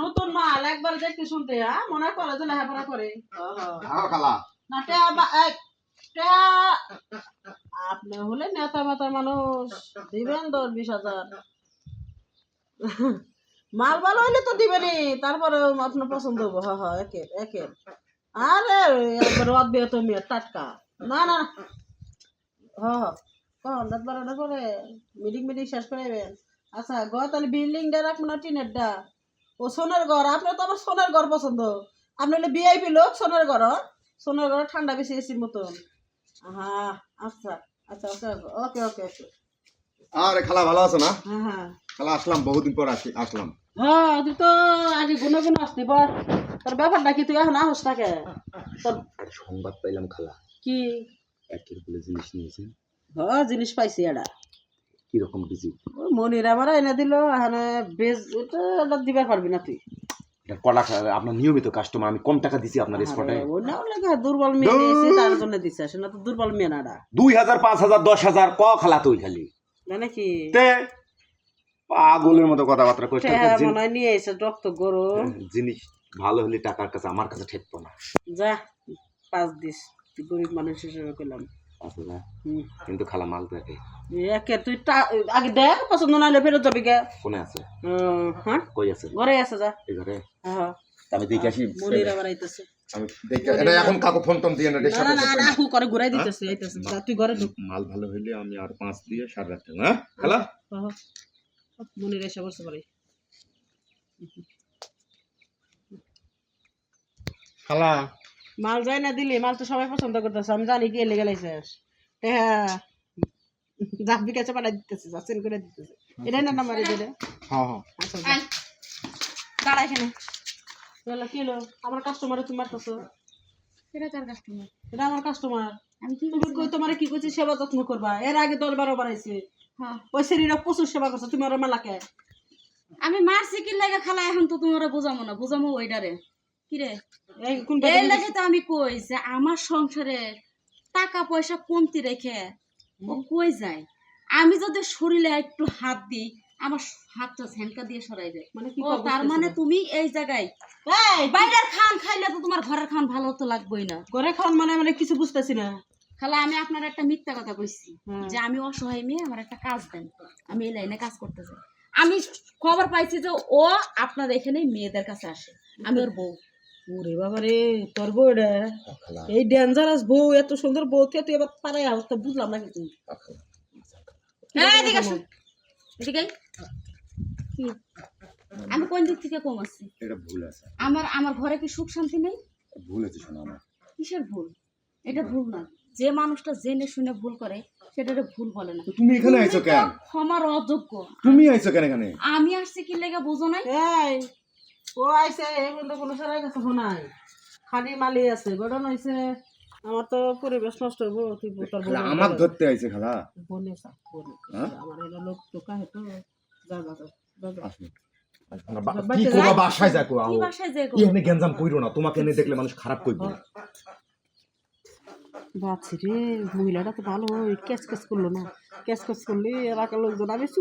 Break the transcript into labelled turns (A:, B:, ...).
A: নতুন মাল একবার দেখতে শুনতে মনে করে যে লেখাপড়া করে
B: খালা
A: না আপনি হলে নেতা মেতা মানুষ দিবেন 10-20 হাজার মাল ভালো হইলে তো দিবেনই তারপরে আপনার পছন্দ হবো একে একে আরে একবার অদ্বে তুমি টাটকা না না রাত 12টার পরে মিটিং শেষ করাইবেন আচ্ছা তাহলে বিল্ডিংটা রাখবো না টিনেরটা ও সোনার ঘর আপনার তো আমার সোনার ঘর পছন্দ আপনি হলে ভিআইপি লোক সোনার ঘর ঠান্ডা বেশি এসির মতন হ্যাঁ আচ্ছা আচ্ছা ওকে ওকে ওকে ওকে
B: আরে খালা ভালো আছো না
A: হ্যাঁ
B: খালা আসলাম বহুদিন পর আসলাম
A: তুই তো আগে গুনে আসতি বল তোর ব্যাপারটা কি তুই এখন আহস থাকে তোর
B: সংবাদ পাইলাম খালা
A: কি
B: একের বলে জিনিস নিয়েছেন
A: জিনিস পাইছি এটা
B: কিরকম কিছু
A: মনির আমার এনে দিল এখানে বেশ এটা দিবার পারবি না তুই
B: কটা আপনার নিয়মিত কাস্টমার আমি কম টাকা দিছি আপনার স্পটে
A: দুর্বল মেয়ে দিয়েছি তার জন্য দিছে আসলে তো দুর্বল মেয়ে না
B: 2000 5000 10000 ক খালা তুই খালি
A: নাকি
B: তে পাগলের মতো কথাবার্তা কইছ
A: মনে নিয়ে এসে রক্ত গরু
B: জিনিস ভালো হলে টাকার কাছে আমার কাছে ঠেকতো না
A: যা 5 দিস তুই গরিব মানুষ হিসেবে কইলাম
B: আসলে কিন্তু খালা মাল দেখে
A: একে তুই আগে দেখ পছন্দ না হলে ফেরত যাবি কে
B: কোনে আছে
A: হ্যাঁ
B: কই আছে
A: ঘরে আছে যা
B: এই ঘরে
A: হ্যাঁ
B: আমি দেখি আসি
A: মনির আবার আইতাছে
B: আমি দেখি এটা এখন কাকু ফোন টন দিয়ে না রে
A: না না না হু করে ঘুরাই দিতেছে আইতাছে যা তুই ঘরে ঢুক
B: মাল ভালো হইলে আমি আর 5 দিয়ে সার রাখতে হ্যাঁ খালা
A: মনির এসে বসে পড়ে
B: খালা
A: মাল যায় না দিলে মাল তো সবাই পছন্দ করতেছে আমি জানি কি লেগে লাইছিস হ্যাঁ জাফি কাছে পাঠাই দিতেছে যাচ্ছেন করে দিতেছে এটা না নাম্বারে দিলে
B: হ্যাঁ হ্যাঁ
A: আচ্ছা দাঁড়া এখানে বলে কি হলো আমার কাস্টমারে তুমি মারতেছো
C: এটা কার কাস্টমার
A: এটা আমার কাস্টমার
C: আমি কি
A: তোমার কি করছি সেবা যত্ন করবা এর আগে 10-12 বাড়াইছে
C: হ্যাঁ
A: ওই শরীরে প্রচুর সেবা করছো তুমি ওর মেলাকে
C: আমি মারছি কি লাগে খালা এখন তো তোমার বুঝামো না বুঝামো ওইটারে কি রে
A: কোন
C: এই লাগে তো আমি কই যে আমার সংসারে টাকা পয়সা কমতি রেখে ও কই যায় আমি যদি শরীরে একটু হাত দিই আমার হাতটা ঝেনকা দিয়ে সরাই দেয়
A: মানে কি
C: ও তার মানে তুমি এই জায়গায় বাইরের খান খাইলে তো তোমার ঘরের খান ভালো তো লাগবেই না
A: ঘরে খাওয়ান মানে কিছু বুঝতেছি না
C: খালা আমি আপনার একটা মিথ্যা কথা কইছি যে আমি অসহায় মেয়ে আমার একটা কাজ দেন আমি এই লাইনে কাজ করতে চাই আমি খবর পাইছি যে ও আপনার এখানে মেয়েদের কাছে আসে আমি ওর বউ
A: ওরে বাবা রে তোর বউ রে এই ডেঞ্জারাস বউ এত সুন্দর বউ তুই এবার পারাই অবস্থা বুঝলাম না কিন্তু
C: এদিকে আসুন এদিকে কি আমি কোন দিক থেকে কম আছি
B: এটা ভুল আছে
C: আমার ঘরে কি সুখ শান্তি নেই
B: ভুল আছে শোনো আমার
C: কিসের ভুল এটা ভুল না যে মানুষটা জেনে শুনে ভুল করে সেটা ভুল বলে না
B: তুমি এখানে আইছো কেন
C: ক্ষমার অযোগ্য
B: তুমি আইছো কেন এখানে
C: আমি আসছি কি লেগে বুঝো নাই
A: এই ও আইছে এই বন্ধু কোনো সারাই কাছে শোনাই খালি মালি আছে গড়ন হইছে আমার তো পরিবেশ নষ্ট হইব তুই তোর বউ
B: আমার ধরতে আইছে খালা
A: বনে সা বনে আমার এটা লোক টোকা হেতো যা
B: আসুন কি কোবা বাসায় যাকো
C: কি বাসায় যাই
B: এখানে গেঞ্জাম কইরো না তোমাকে এনে দেখলে মানুষ খারাপ কইবে
A: বাচ্চি রে মহিলাটা তো ভালো ক্যাচ করলো না ক্যাচ করলে এলাকার লোকজন আমি